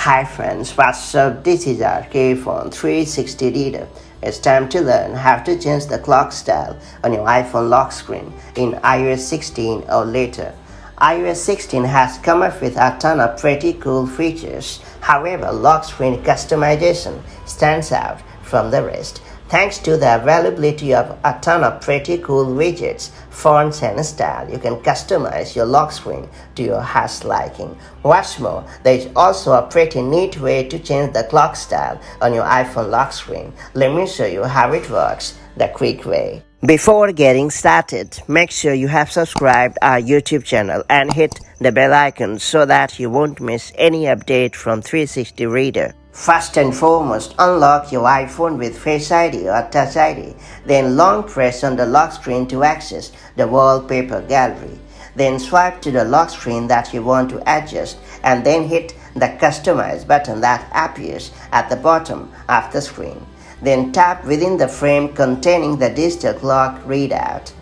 Hi friends, what's up? This is our iPhone 360 reader. It's time to learn how to change the clock style on your iPhone lock screen in iOS 16 or later. iOS 16 has come up with a ton of pretty cool features. However, lock screen customization stands out from the rest. Thanks to the availability of a ton of pretty cool widgets, fonts and style, you can customize your lock screen to your heart's liking. What's more, there is also a pretty neat way to change the clock style on your iPhone lock screen. Let me show you how it works the quick way. Before getting started, make sure you have subscribed our YouTube channel and hit the bell icon so that you won't miss any update from 360 Reader. First and foremost, unlock your iPhone with Face ID or Touch ID. Then long press on the lock screen to access the wallpaper gallery. Then swipe to the lock screen that you want to adjust and then hit the Customize button that appears at the bottom of the screen. Then tap within the frame containing the digital clock readout.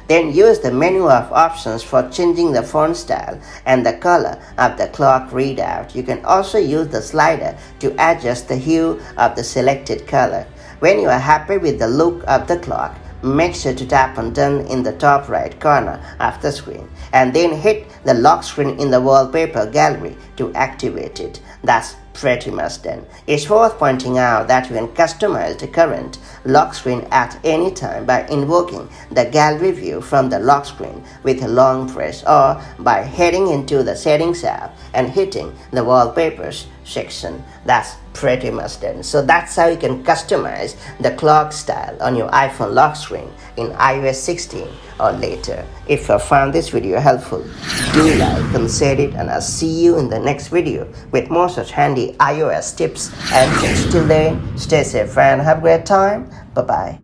Then use the menu of options for changing the font style and the color of the clock readout. You can also use the slider to adjust the hue of the selected color. When you are happy with the look of the clock, make sure to tap on Done in the top right corner of the screen and then hit the lock screen in the wallpaper gallery to activate it. That's pretty much done. It's worth pointing out that you can customize the current lock screen at any time by invoking the gallery view from the lock screen with a long press or by heading into the Settings app and hitting the Wallpapers section. That's pretty much done. So that's how you can customize the clock style on your iPhone lock screen in iOS 16 or later. If you found this video helpful, do like and share it, and I'll see you in the next video with more such handy iOS tips and tricks. Till then, stay safe and have a great time. Bye bye.